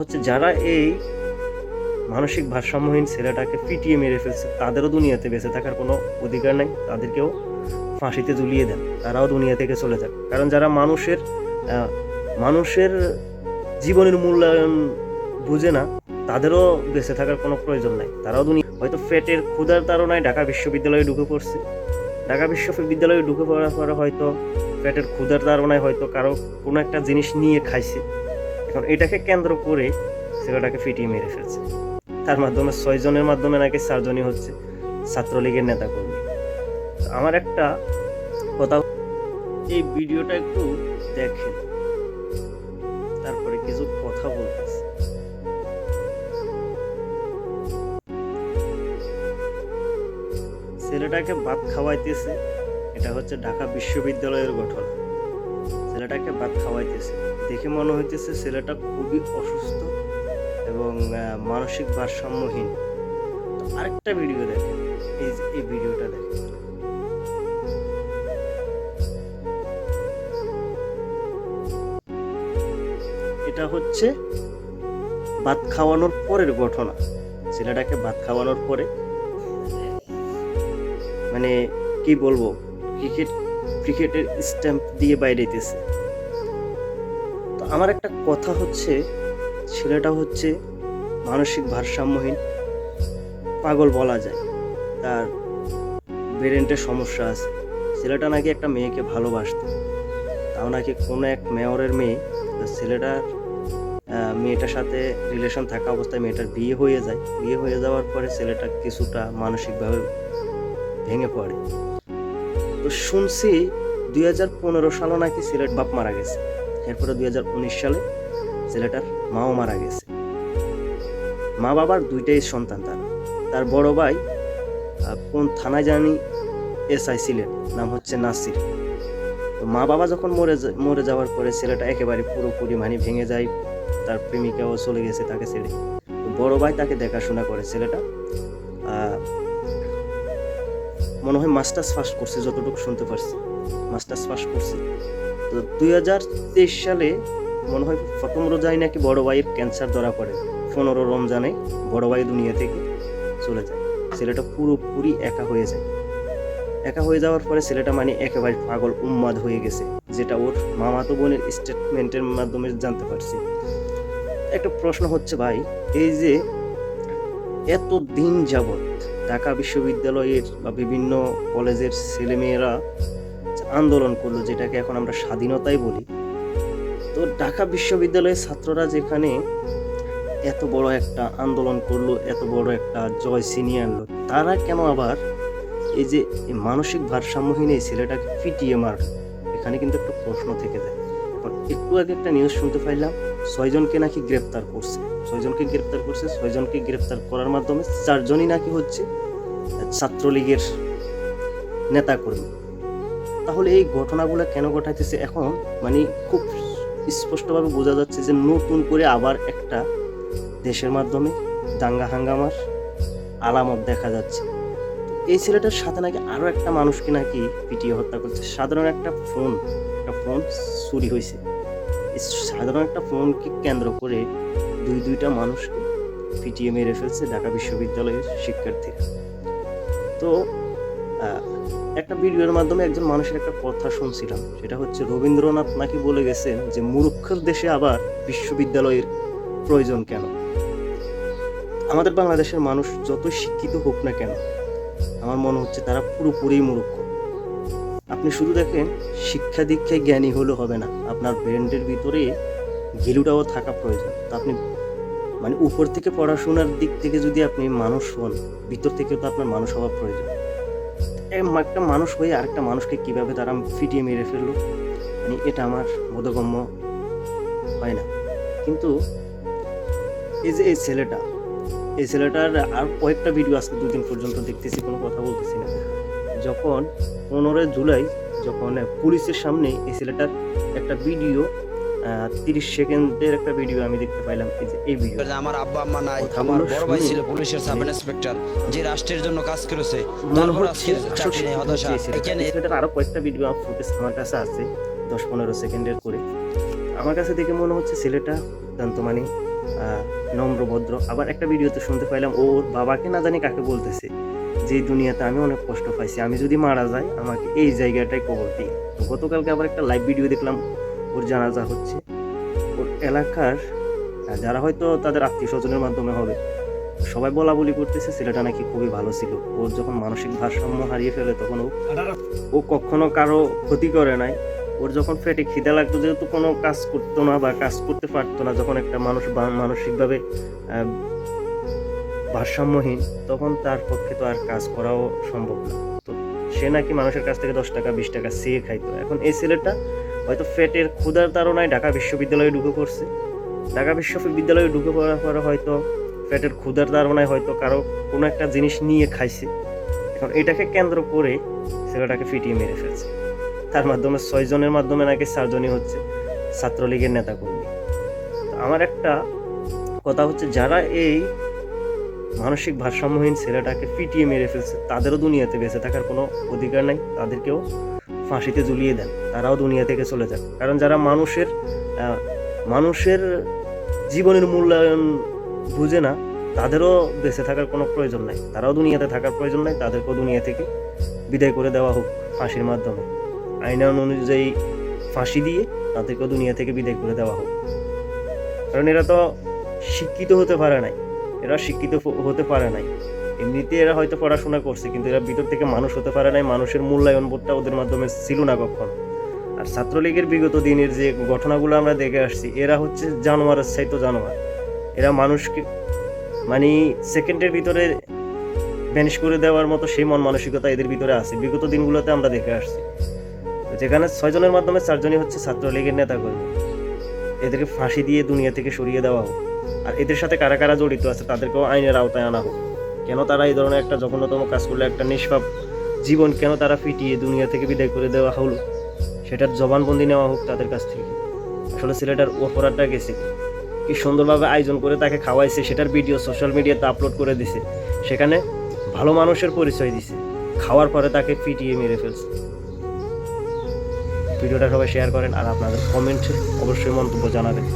হচ্ছে যারা এই মানসিক ভারসাম্যহীন ছেলেটাকে পিটিয়ে মেরে ফেলছে তাদেরও দুনিয়াতে বেঁচে থাকার কোনো অধিকার নাই, তাদেরকেও ফাঁসিতে ঝুলিয়ে দেন, তারাও দুনিয়া থেকে চলে যাক। কারণ যারা মানুষের জীবনের মূল্যায়ন বুঝে না, তাদেরও বেঁচে থাকার কোনো প্রয়োজন নাই, তারাও হয়তো পেটের ক্ষুধার তাড়নায় ঢাকা বিশ্ববিদ্যালয়ে ঢুকে পড়ছে। ঢাকা বিশ্ববিদ্যালয়ে ঢুকে পড়ার পরে হয়তো পেটের ক্ষুধার তাড়নায় হয়তো কারো কোনো একটা জিনিস নিয়ে খাইছে, এখন এটাকে কেন্দ্র করে ছেলেটাকে পিটিয়ে মেরে ফেলছে। তার মাধ্যমে 6 জনের মাধ্যমে নাকি 4 জনই হচ্ছে ছাত্রলীগের নেতা কর্মী। আমার একটা কথা, এই ভিডিওটা একটু দেখেন, তারপরে কিছু কথা বলতেছে। ছেলেটাকে ভাত খাওয়াইতেছে, এটা হচ্ছে ঢাকা বিশ্ববিদ্যালয়ের ঘটনা। ছেলেটাকে ভাত খাওয়াইতেছে, দেখে মনে হইতেছে ছেলেটা খুবই অসুস্থ এবং মানসিক ভারসাম্যহীন। আরেকটা ভিডিও দেখেন, এই ভিডিওটা দেখেন। এটা হচ্ছে ভাত খাওয়ানোর পরের ঘটনা। ছেলেটাকে ভাত খাওয়ানোর পরে, মানে কি বলবো, ক্রিকেটের স্ট্যাম্প দিয়ে বাইরেতেছে। তো আমার একটা কথা হচ্ছে, ছেলেটা হচ্ছে মানসিক ভারসাম্যহীন, পাগল বলা যায়, তার ব্রেনের সমস্যা আছে। ছেলেটা নাকি একটা মেয়েকে ভালোবাসত, তাও নাকি কোনো এক মেয়রের মেয়ে। ছেলেটার মেয়েটার সাথে রিলেশন থাকা অবস্থায় মেয়েটার বিয়ে হয়ে যায়। বিয়ে হয়ে যাওয়ার পরে ছেলেটা কিছুটা মানসিকভাবে ভেঙে পড়ে। তো শুনছি 2015 সালে নাকি ছেলের বাপ মারা গেছে, এরপরে 2019 সালে ছেলেটার মাও মারা গেছে। মা বাবার দুইটাই সন্তান। তার বড় ভাই কোন থানায় জানি এসআই ছিলেন, নাম হচ্ছে নাসির। তো মা বাবা যখন মরে যাওয়ার পরে ছেলেটা একেবারে পুরোপুরি ভেঙে যায়, তার প্রেমিকাও চলে গেছে তাকে ছেড়ে। তো বড় ভাই তাকে দেখাশোনা করে। ছেলেটা মনে হয় মাস্টার্স পাস করছে, যতটুকু শুনতে পারছি মাস্টার্স পাস করছে। তো 2023 সালে মনে হয় প্রথম রোজায় নাকি বড় ভাইয়ের ক্যান্সার ধরা পড়ে। 15 রমজানে বড় ভাই দুনিয়া থেকে চলে যায়। ছেলেটা পুরোপুরি একা হয়ে যায়। একা হয়ে যাওয়ার পরে ছেলেটা একেবারে পাগল উন্মাদ হয়ে গেছে, যেটা ওর মামাতো বোনের স্টেটমেন্টের মাধ্যমে জানতে পারছি। একটা প্রশ্ন হচ্ছে ভাই, এই যে এত দিন যাবৎ ঢাকা বিশ্ববিদ্যালয়ের বা বিভিন্ন কলেজের ছেলেমেয়েরা আন্দোলন করলো, যেটাকে এখন আমরা স্বাধীনতাই বলি, তো ঢাকা বিশ্ববিদ্যালয়ের ছাত্ররা যেখানে এত বড় একটা আন্দোলন করলো, এত বড় একটা জয় ছিনিয়ে আনলো, তারা কেন আবার এই যে মানসিক ভারসাম্যহীন এই ছেলেটাকে পিটিয়ে মারল? এখানে কিন্তু একটা প্রশ্ন থেকে যায়। এখন একটু আগে একটা নিউজ শুনতে পাইলাম, 6 জনকে নাকি গ্রেপ্তার করছে। 6 জনকে গ্রেপ্তার করার মাধ্যমে 4 জনই নাকি হচ্ছে ছাত্রলীগের নেতাকর্মী। তাহলে এই ঘটনাগুলো কেন ঘটাইতেছে? এখন খুব স্পষ্টভাবে বোঝা যাচ্ছে যে নতুন করে আবার একটা দেশের মাধ্যমে দাঙ্গা হাঙ্গামার আলামত দেখা যাচ্ছে। এই ছেলেটার সাথে নাকি আরো একটা মানুষকে নাকি পিটিয়ে হত্যা করছে। সাধারণ একটা ফোন চুরি হয়েছে। সাধারণ একটা ফোনকে কেন্দ্র করে দুইটা মানুষকে পিটিয়ে মেরে ফেলছে ঢাকা বিশ্ববিদ্যালয়ের শিক্ষার্থীরা। তো একটা ভিডিওর মাধ্যমে একজন মানুষের একটা কথা শুনছিলাম, সেটা হচ্ছে রবীন্দ্রনাথ নাকি বলে গেছেন যে মূর্খের দেশে আবার বিশ্ববিদ্যালয়ের প্রয়োজন কেন? আমাদের বাংলাদেশের মানুষ যতই শিক্ষিত হোক না কেন, আমার মনে হচ্ছে তারা পুরোপুরি মূর্খ। আপনি শুধু দেখেন, শিক্ষা দীক্ষায় জ্ঞানী হলে হবে না, আপনার ব্রেনের ভিতরে ঘিলুটাও থাকা প্রয়োজন। তো আপনি উপর থেকে পড়াশোনার দিক থেকে যদি আপনি মানুষ হন, ভিতর থেকে তো আপনার মানুষ হওয়া প্রয়োজন। একটা মানুষ হয়ে আরেকটা মানুষকে কিভাবে তারা ফিটিয়ে মেরে ফেললো, এটা আমার বোধগম্য হয় না। কিন্তু এই যে এই ছেলেটার আর কয়েকটা ভিডিও আজকে 2 দিন পর্যন্ত দেখতেছি, কোনো কথা বলতেছি না। যখন 15 জুলাই যখন পুলিশের সামনে এই ছেলেটার একটা ভিডিও, 30 সেকেন্ডের একটা ভিডিও আমি দেখতে পাইলাম। এই ভিডিও, আমার আব্বা আম্মা নাই, আমার বড় ভাই ছিল পুলিশের সাব ইন্সপেক্টর, যে রাষ্ট্রের জন্য কাজ করেছে, তারপর আজকে চাকরি নেই, হতাশা। এখানে ছেলেটার আরো কয়েকটা ভিডিও ফুটেজ আমার কাছে আছে, 10-15 সেকেন্ডের করে। আমার কাছে দেখে মনে হচ্ছে ছেলেটা অত্যন্ত নম্র ভদ্র। আবার একটা ভিডিওতে শুনতে পাইলাম ওর বাবাকে না জানি কাকে বলতেছে যে এই দুনিয়াতে আমি অনেক কষ্ট পাইছি, আমি যদি মারা যাই আমাকে এই জায়গাটাই কবর দিই। তো গতকালকে আবার একটা লাইভ ভিডিও দেখলাম, ওর জানাজা হচ্ছে। ওর এলাকার যারা হয়তো তাদের আত্মীয় স্বজনের মাধ্যমে হবে, সবাই বলা বলি করতেছে ছেলেটা নাকি খুবই ভালো ছিল। ওর যখন মানসিক ভারসাম্য হারিয়ে ফেলে তখন ও কখনো কারো ক্ষতি করে নাই। ওর যখন পেটে খিদে লাগতো, যেহেতু কোনো কাজ করতো না বা কাজ করতে পারতো না, যখন একটা মানুষ মানসিকভাবে ভারসাম্যহীন, তখন তার পক্ষে তো আর কাজ করাও সম্ভব না। তো সে নাকি মানুষের কাছ থেকে 10 টাকা 20 টাকা চেয়ে খাইতো। এখন এই ছেলেটা হয়তো পেটের ক্ষুধার তাড়নায় ঢাকা বিশ্ববিদ্যালয়ে ঢুকে পড়ছে। ঢাকা বিশ্ববিদ্যালয়ে ঢুকে পড়ার পরে হয়তো পেটের ক্ষুধার তাড়নায় হয়তো কারো কোনো একটা জিনিস নিয়ে খাইছে। এখন এটাকে কেন্দ্র করে ছেলেটাকে ফিটিয়ে মেরে ফেলছে। তার মাধ্যমে 6 জনের মাধ্যমে নাকি 4 জনই হচ্ছে ছাত্রলীগের নেতাকর্মী। তো আমার একটা কথা হচ্ছে, যারা এই মানসিক ভারসাম্যহীন ছেলেটাকে পিটিয়ে মেরে ফেলছে তাদেরও দুনিয়াতে বেঁচে থাকার কোনো অধিকার নাই, তাদেরকেও ফাঁসিতে ঝুলিয়ে দেন, তারাও দুনিয়া থেকে চলে যান। কারণ যারা মানুষের জীবনের মূল্যায়ন বুঝে না, তাদেরও বেঁচে থাকার কোনো প্রয়োজন নাই, তারাও দুনিয়াতে থাকার প্রয়োজন নাই, তাদেরকেও দুনিয়া থেকে বিদায় করে দেওয়া হোক ফাঁসির মাধ্যমে, আইন অনুযায়ী ফাঁসি দিয়ে তাদেরকেও দুনিয়া থেকে বিদায় করে দেওয়া হোক। কারণ এরা তো শিক্ষিত হতে পারে নাই, এরা শিক্ষিত হতে পারে নাই, এমনিতে এরা হয়তো পড়াশোনা করছে, কিন্তু এরা ভিতর থেকে মানুষ হতে পারে নাই, মানুষের মূল্যায়ন বোধটা ওদের মাধ্যমে ছিল না কখনো। আর ছাত্রলীগের বিগত দিনের যে ঘটনাগুলো আমরা দেখে আসছি, এরা হচ্ছে জানোয়ারের চাইতো জানোয়ার। এরা মানুষকে মানে সেকেন্ডের ভিতরে ভ্যানিশ করে দেওয়ার মতো সেই মন মানসিকতা এদের ভিতরে আছে, বিগত দিনগুলোতে আমরা দেখে আসছি। যেখানে 6 জনের মাধ্যমে 4 জনই হচ্ছে ছাত্রলীগের নেতাকর্মী, এদেরকে ফাঁসি দিয়ে দুনিয়া থেকে সরিয়ে দেওয়া হোক। আর এদের সাথে কারা কারা জড়িত আছে তাদেরকেও আইনের আওতায় আনা হোক। কেন তারা এই ধরনের একটা জঘন্যতম কাজ করলে, একটা নিষ্পাপ জীবন কেন তারা পিটিয়ে দুনিয়া থেকে বিদায় করে দেওয়া হলো, সেটার জবানবন্দি নেওয়া হোক তাদের কাছ থেকে। আসলে ছেলেটার অপরাধটা গেছে, কি সুন্দরভাবে আয়োজন করে তাকে খাওয়াইছে, সেটার ভিডিও সোশ্যাল মিডিয়াতে আপলোড করে দিছে, সেখানে ভালো মানুষের পরিচয় দিছে, খাওয়ার পরে তাকে পিটিয়ে মেরে ফেলছে। ভিডিওটা সবাই শেয়ার করেন আর আপনাদের কমেন্টে অবশ্যই মন্তব্য জানাবেন।